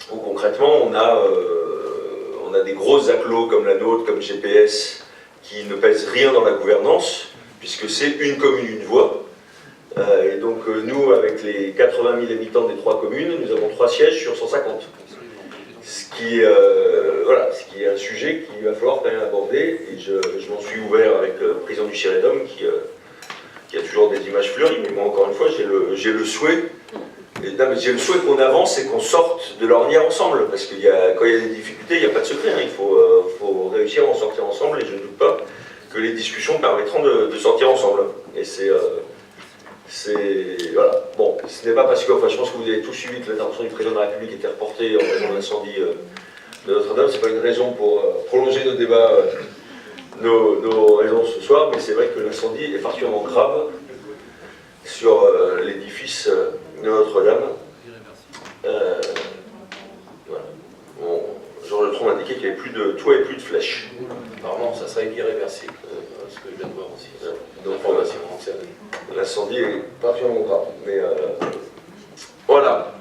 concrètement on a des grosses agglos comme la nôtre, comme GPS, qui ne pèsent rien dans la gouvernance, puisque c'est une commune, une voix. Et donc nous, avec les 80 000 habitants des 3 communes, nous avons 3 sièges sur 150. Ce qui est un sujet qu'il va falloir quand même aborder, et je m'en suis ouvert avec le président du CIREDOM qui a toujours des images fleuries, mais moi encore une fois j'ai le souhait qu'on avance et qu'on sorte de l'ornière ensemble, parce que quand il y a des difficultés, il n'y a pas de secret, hein. Il faut réussir à en sortir ensemble, et je ne doute pas que les discussions permettront de sortir ensemble. Et voilà. Bon, ce n'est pas parce que, je pense que vous avez tous suivi que l'intervention du président de la République était reportée en raison de l'incendie de Notre-Dame. C'est pas une raison pour prolonger nos débats, nos raisons ce soir, mais c'est vrai que l'incendie est particulièrement grave sur l'édifice de Notre-Dame. Voilà. Bon, Georges Tron m'a indiqué qu'il n'y avait plus de toit et plus de flèches. Apparemment, ça serait irréversible, ce que je viens de voir aussi. Donc, l'incendie est particulièrement grave. Mais voilà.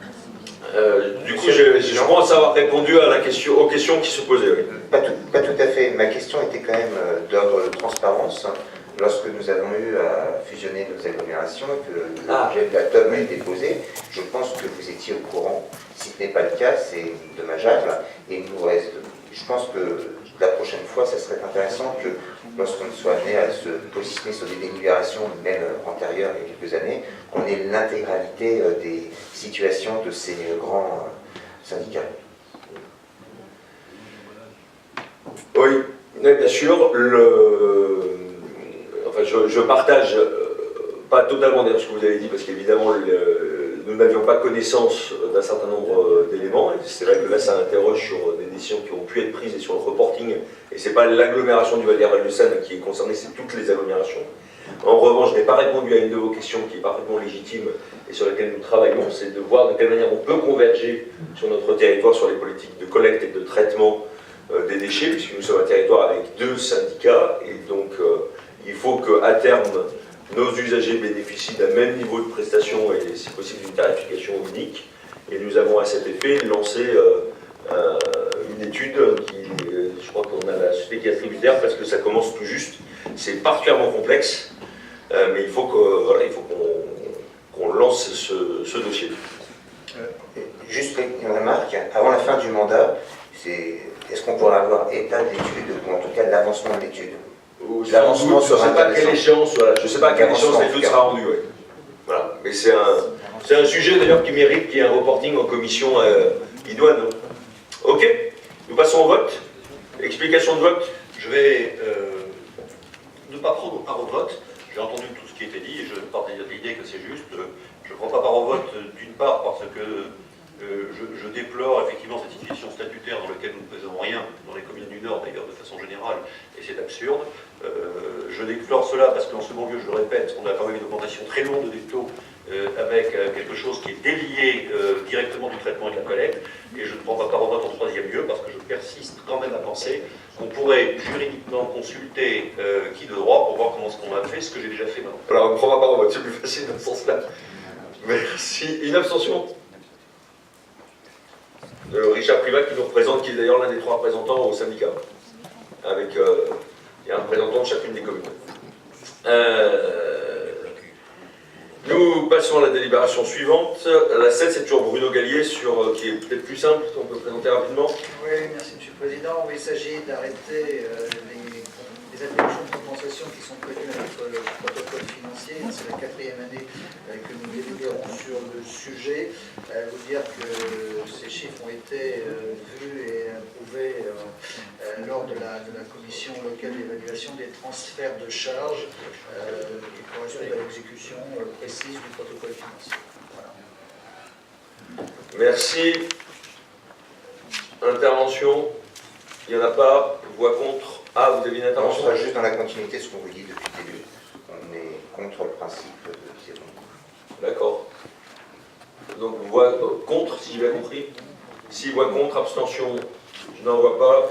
Du coup, je pense avoir répondu à aux questions qui se posaient. Oui. Pas tout à fait. Ma question était quand même d'ordre de transparence. Lorsque nous avons eu à fusionner nos agglomérations et que le projet de la TOM a été posé, je pense que vous étiez au courant. Si ce n'est pas le cas, c'est dommageable. Et il nous reste. Je pense que la prochaine fois, ça serait intéressant que lorsqu'on soit amené à se positionner sur des délibérations, même antérieures il y a quelques années, qu'on ait l'intégralité des situations de ces grands syndicats. Oui, bien sûr. Je partage pas totalement d'ailleurs ce que vous avez dit, parce qu'évidemment, nous n'avions pas connaissance d'un certain nombre d'éléments. C'est vrai que là, ça interroge sur des décisions qui ont pu être prises et sur le reporting. Et ce n'est pas l'agglomération du Val-d'Arval-de-Seine qui est concernée, c'est toutes les agglomérations. En revanche, je n'ai pas répondu à une de vos questions qui est parfaitement légitime et sur laquelle nous travaillons, c'est de voir de quelle manière on peut converger sur notre territoire sur les politiques de collecte et de traitement des déchets, puisque nous sommes un territoire avec 2 syndicats, et donc il faut qu'à terme, nos usagers bénéficient d'un même niveau de prestation et, si possible, d'une tarification unique. Et nous avons à cet effet lancé une étude qui, je crois qu'on a la société qui est tributaire parce que ça commence tout juste. C'est particulièrement complexe, mais il faut qu'on lance ce dossier. Juste une remarque, avant la fin du mandat, est-ce qu'on pourrait avoir état de l'étude, ou en tout cas l'avancement de l'étude? L'avancement sera intéressant. Je ne sais pas à quelle échéance l'étude sera rendue. Ouais. Voilà. Mais c'est un sujet d'ailleurs qui mérite qu'il y ait un reporting en commission idoine. Ok, nous passons au vote. Explication de vote. Je vais ne pas prendre part au vote. J'ai entendu tout ce qui a été dit et je partage l'idée que c'est juste. Je ne prends pas part au vote d'une part parce que je déplore effectivement cette situation statutaire dans laquelle nous ne faisons rien, dans les communes du Nord d'ailleurs de façon générale, et c'est absurde. Je déplore cela parce qu'en second lieu, je le répète, on a quand même une augmentation très lourde des taux avec quelque chose qui est délié directement du traitement et de la collecte, et je ne prends pas part au vote en troisième lieu parce que je persiste quand même à penser qu'on pourrait juridiquement consulter qui de droit pour voir comment est-ce qu'on a fait, ce que j'ai déjà fait maintenant. Alors on ne prend pas part au vote, c'est plus facile dans ce sens-là. Merci. Une abstention. Richard Privat qui nous représente, qui est d'ailleurs l'un des 3 représentants au syndicat, avec il y a un représentant de chacune des communes. Nous passons à la délibération suivante. La 7, c'est toujours Bruno Gallier, qui est peut-être plus simple, on peut présenter rapidement. Oui, merci M. le Président. Il s'agit d'arrêter les attributions de compensation qui sont prévues avec le protocole financier. C'est la 4e année que nous délibérons sur le sujet. Vous dire que ces chiffres ont été vus et approuvés lors de la commission locale d'évaluation des transferts de charges qui correspondent à l'exécution précise du protocole financier. Voilà. Merci. Intervention. Il n'y en a pas. Voix contre. Ah, vous avez une intervention? On sera juste dans la continuité de ce qu'on vous dit depuis le début. On est contre le principe de zéro. D'accord. Donc, voix contre, si j'ai bien compris. 6 voix contre, abstention, je n'en vois pas.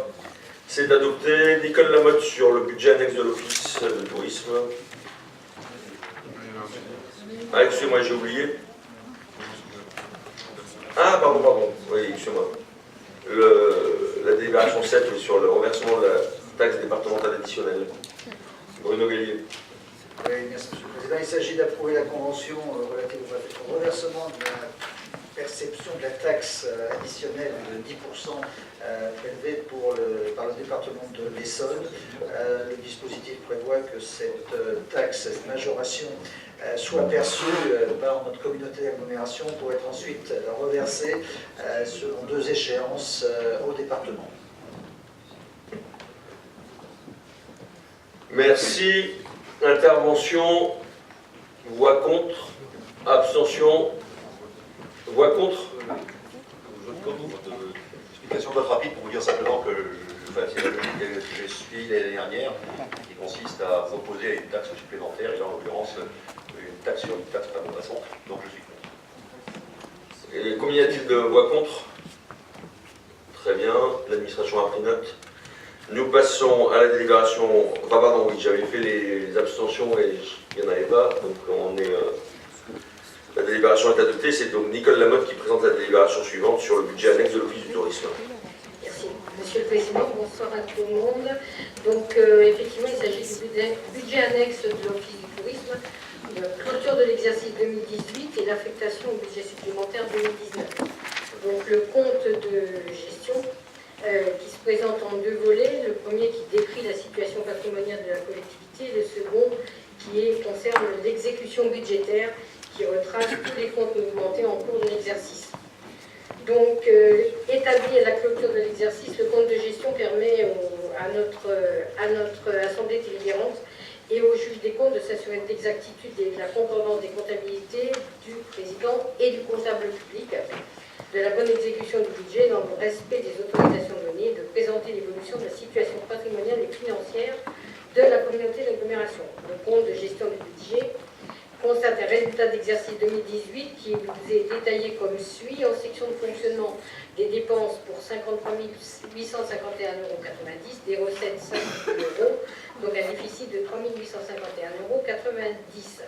C'est adopté. Nicole Lamotte sur le budget annexe de l'Office de tourisme. Ah, excusez-moi, j'ai oublié. Ah, pardon. Oui, excusez-moi. La délibération 7 sur le reversement de la taxe départementale additionnelle. Bruno Gallier. Oui, merci Monsieur le Président. Il s'agit d'approuver la convention relative au reversement de la perception de la taxe additionnelle de 10% prélevée par le département de l'Essonne. Le dispositif prévoit que cette taxe, cette majoration, soit perçue par notre communauté d'agglomération pour être ensuite reversée selon 2 échéances au département. Merci. Intervention. Voix contre. Abstention. Voix contre. Explication de vote rapide pour vous dire simplement que c'est la logique que j'ai suivie l'année dernière, qui consiste à proposer une taxe supplémentaire, et en l'occurrence une taxe sur une taxe par de façon, donc je suis contre. Et combien y a-t-il de voix contre? Très bien, l'administration a pris note. Nous passons à la délibération. Enfin, pardon, oui, j'avais fait les abstentions et il n'y en avait pas, donc la délibération est adoptée. C'est donc Nicole Lamotte qui présente la délibération suivante sur le budget annexe de l'Office du tourisme. Merci. Monsieur le Président, bonsoir à tout le monde. Donc, effectivement, il s'agit du budget annexe de l'Office du tourisme, de clôture de l'exercice 2018 et l'affectation au budget supplémentaire 2019. Donc, le compte de gestion qui se présente en 2 volets. Le premier qui décrit la situation patrimoniale de la collectivité et le second qui concerne l'exécution budgétaire qui retrace tous les comptes mouvementés en cours de l'exercice. Donc, établi à la clôture de l'exercice, le compte de gestion permet à notre Assemblée délibérante et au juge des comptes de s'assurer de l'exactitude et de la concordance des comptabilités du président et du comptable public, de la bonne exécution du budget dans le respect des autorisations données, de présenter l'évolution de la situation patrimoniale et financière de la communauté d'agglomération. Le compte de gestion du budget constate un résultat d'exercice 2018 qui vous est détaillé comme suit. En section de fonctionnement, des dépenses pour 53 851,90 €, des recettes 5 000 €, donc un déficit de 3 851,90 €.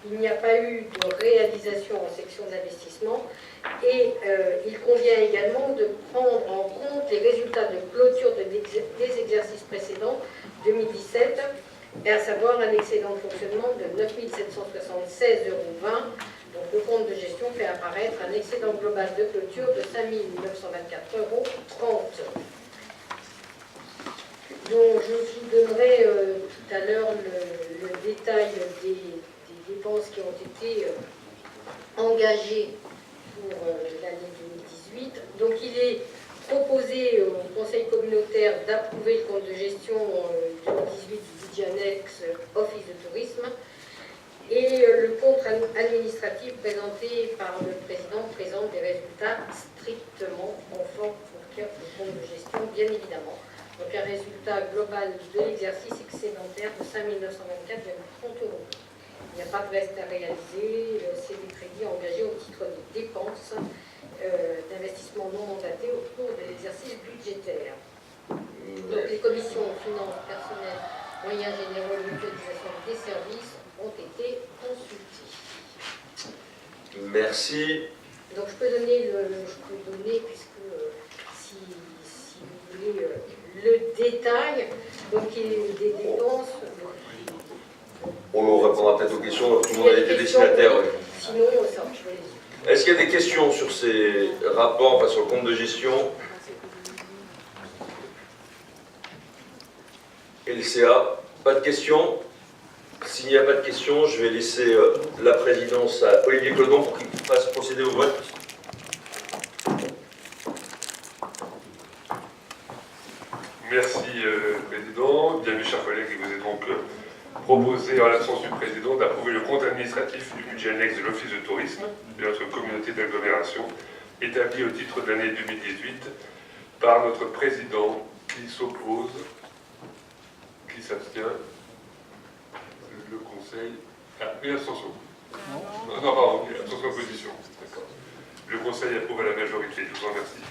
Il n'y a pas eu de réalisation en section d'investissement et il convient également de prendre en compte les résultats de clôture des exercices précédents 2017, et à savoir un excédent de fonctionnement de 9 776,20 €. Donc le compte de gestion fait apparaître un excédent global de clôture de 5 924,30 €. Donc je vous donnerai tout à l'heure le détail des dépenses qui ont été engagées pour l'année 2018. Donc il est proposé au Conseil communautaire d'approuver le compte de gestion 2018 du budget annexe Office de tourisme et le compte administratif présenté par le président présente des résultats strictement conformes au compte de gestion, bien évidemment. Donc un résultat global de l'exercice excédentaire de 5 924,30 €. Il n'y a pas de reste à réaliser, c'est des crédits engagés au titre de dépenses d'investissement non mandaté au cours de l'exercice budgétaire. Donc les commissions finances, personnel, moyens généraux et mutualisation des services ont été consultées. Merci. Donc je peux donner, puisque si vous voulez le détail, donc il y a des dépenses. On répondra peut-être aux questions, tout le monde a été destinataire. Sinon, ça, je vais les... Est-ce qu'il y a des questions sur ces rapports, enfin sur le compte de gestion? LCA, pas de questions? S'il n'y a pas de questions, je vais laisser la présidence à Olivier Clodon pour qu'il fasse procéder au vote. Merci, Président. Bien, mes chers collègues, il vous est donc proposé, en l'absence du Président, d'approuver le compte administratif du budget annexe de l'Office de tourisme de notre communauté d'agglomération, établi au titre de l'année 2018 par notre Président qui s'oppose, qui s'abstient. Le Conseil... Ah, une abstention. Non, pardon, abstention opposition. D'accord. Le Conseil approuve à la majorité. Je vous en remercie.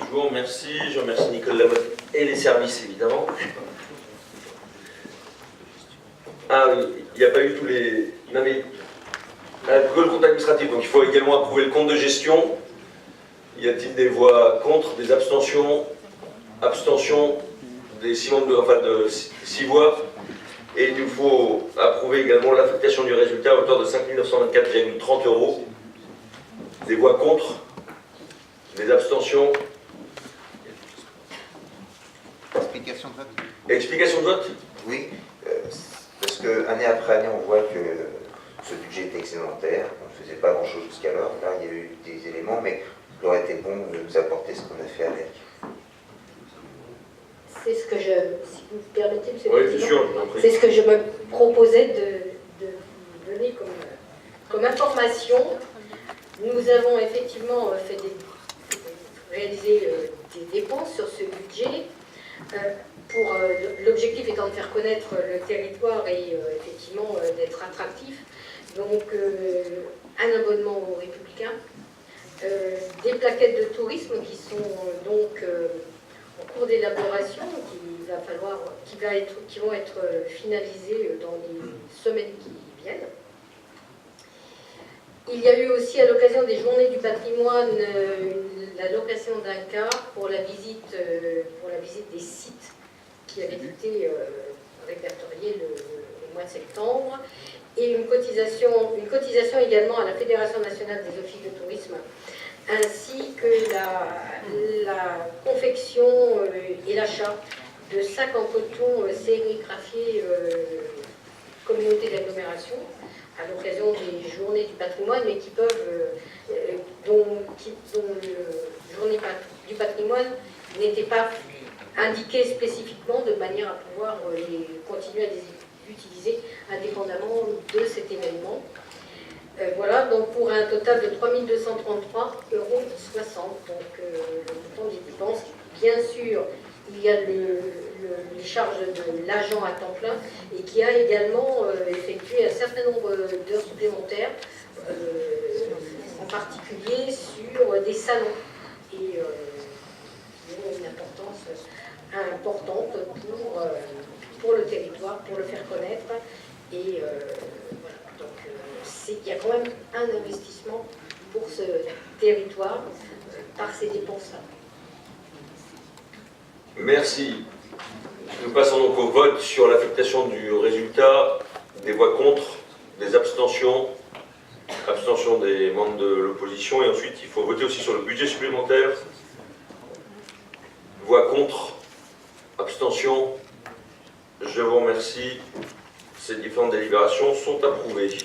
Je vous remercie, je remercie Nicole Lamotte et les services évidemment. Ah oui, il n'y a pas eu tous les... Non mais Que le compte administratif, donc il faut également approuver le compte de gestion. Y a-t-il des voix contre, des abstentions? Abstentions, des 6 membres enfin de 6 voix. Et il nous faut approuver également l'affectation du résultat à hauteur de 5 924,30 €. Des voix contre, des abstentions. Explication de vote? Explication de vote? Oui, parce que année après année, on voit que ce budget est excédentaire. On ne faisait pas grand-chose jusqu'alors. Là, il y a eu des éléments, mais il aurait été bon de nous apporter ce qu'on a fait avec. C'est ce que si vous me permettez, monsieur Oui, le bien Président, sûr, je vous en prie. c'est ce que je me proposais de vous donner comme information. Nous avons effectivement réalisé des dépenses sur ce budget, l'objectif étant de faire connaître le territoire et effectivement d'être attractif. Donc un abonnement aux Républicains, des plaquettes de tourisme qui sont donc en cours d'élaboration, qui vont être finalisées dans les semaines qui viennent. Il y a eu aussi, à l'occasion des Journées du patrimoine, la location d'un car pour la visite des sites qui avaient été répertoriés le mois de septembre, et une cotisation également à la Fédération nationale des offices de tourisme, ainsi que la confection et l'achat de sacs en coton sérigraphiés communauté d'agglomération à l'occasion des Journées du patrimoine, mais qui peuvent, dont le Journée du patrimoine n'était pas indiqué spécifiquement de manière à pouvoir continuer à les utiliser indépendamment de cet événement. Voilà, donc pour un total de 3 233,60 €, donc le montant des dépenses. Bien sûr, il y a les charges de l'agent à temps plein et qui a également effectué un certain nombre d'heures supplémentaires, en particulier sur des salons, et qui ont une importance importante pour le territoire, pour le faire connaître. Et voilà, donc il y a quand même un investissement pour ce territoire par ces dépenses-là. Merci. Nous passons donc au vote sur l'affectation du résultat. Des voix contre, des abstentions, abstention des membres de l'opposition, et ensuite il faut voter aussi sur le budget supplémentaire. Voix contre, abstention. Je vous remercie. Ces différentes délibérations sont approuvées.